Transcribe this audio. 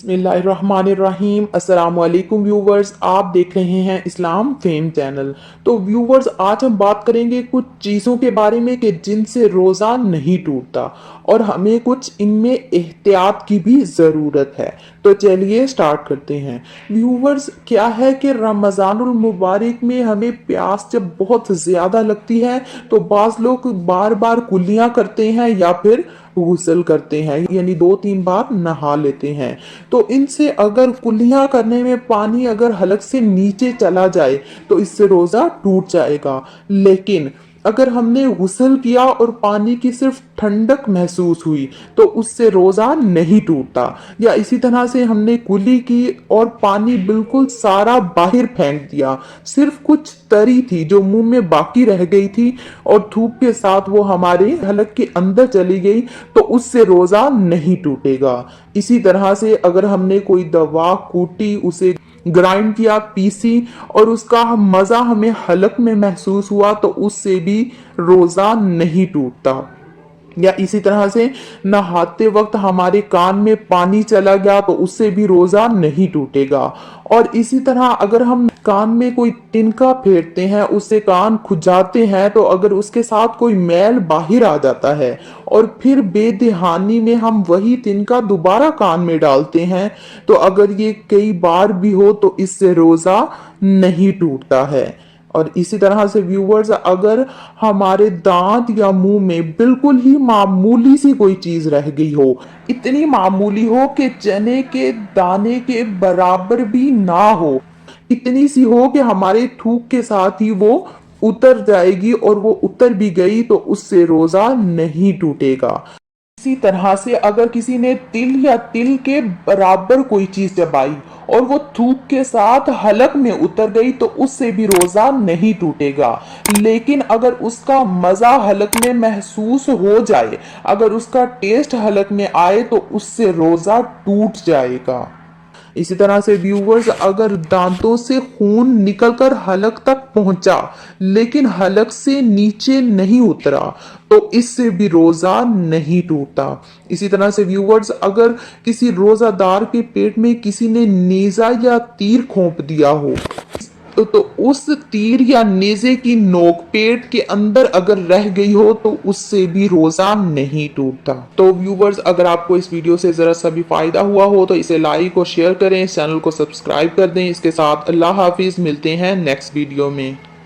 बिस्मिल्लाहिर्रहमानिर्रहीम। अस्सलाम वालेकुम व्यूवर्स, आप देख रहे हैं इस्लाम फेम चैनल। तो व्यूवर्स, आज हम बात करेंगे कुछ चीज़ों के बारे में कि जिनसे रोज़ा नहीं टूटता और हमें कुछ इनमें एहतियात की भी ज़रूरत है। तो चलिए स्टार्ट करते हैं। व्यूवर्स, क्या है कि रमज़ानुल मुबारक में हमें प्यास जब बहुत ज़्यादा लगती है तो बाज़ लोग बार बार कुल्लियाँ करते हैं या फिर गुस्ल करते हैं, यानी 2-3 बार नहा लेते हैं। तो इनसे अगर कुल्लियाँ करने में पानी अगर हलक से नीचे चला जाए तो इससे रोज़ा टूट जाएगा। लेकिन अगर हमने गुस्ल किया और पानी की सिर्फ ठंडक महसूस हुई तो उससे रोज़ा नहीं टूटता। या इसी तरह से हमने कुल्ली की और पानी बिल्कुल सारा बाहर फेंक दिया, सिर्फ कुछ तरी थी जो मुंह में बाकी रह गई थी और थूक के साथ वो हमारे हलक के अंदर चली गई, तो उससे रोज़ा नहीं टूटेगा। इसी तरह से अगर हमने कोई दवा कूटी, उसे ग्राइंड किया, पीसी और उसका मज़ा हमें हलक में महसूस हुआ तो उससे भी रोज़ा नहीं टूटता। या इसी तरह से नहाते वक्त हमारे कान में पानी चला गया तो उससे भी रोज़ा नहीं टूटेगा। और इसी तरह अगर हम कान में कोई तिनका फेरते हैं, उससे कान खुजाते हैं, तो अगर उसके साथ कोई मैल बाहर आ जाता है और फिर बेदहानी में हम वही तिनका दोबारा कान में डालते हैं, तो अगर ये कई बार भी हो तो इससे रोज़ा नहीं टूटता है। और इसी तरह से व्यूवर्स, अगर हमारे दांत या मुंह में बिल्कुल ही मामूली सी कोई चीज रह गई हो, इतनी मामूली हो कि चने के दाने के बराबर भी ना हो, इतनी सी हो कि हमारे थूक के साथ ही वो उतर जाएगी और वो उतर भी गई तो उससे रोजा नहीं टूटेगा। इसी तरह से अगर किसी ने तिल या तिल के बराबर कोई चीज चबाई और वो थूक के साथ हलक में उतर गई तो उससे भी रोजा नहीं टूटेगा। लेकिन अगर उसका मजा हलक में महसूस हो जाए, अगर उसका टेस्ट हलक में आए तो उससे रोजा टूट जाएगा। इसी तरह से व्यूवर्स, अगर दांतों से खून निकलकर हलक तक पहुंचा लेकिन हलक से नीचे नहीं उतरा तो इससे भी रोजा नहीं टूटता। इसी तरह से व्यूवर्स, अगर किसी रोजादार के पेट में किसी ने नेजा या तीर खोप दिया हो तो उस तीर या नेजे की नोक पेट के अंदर अगर रह गई हो तो उससे भी रोजा नहीं टूटता। तो व्यूवर्स, अगर आपको इस वीडियो से जरा सा भी फायदा हुआ हो तो इसे लाइक और शेयर करें, चैनल को सब्सक्राइब कर दें। इसके साथ अल्लाह हाफिज, मिलते हैं नेक्स्ट वीडियो में।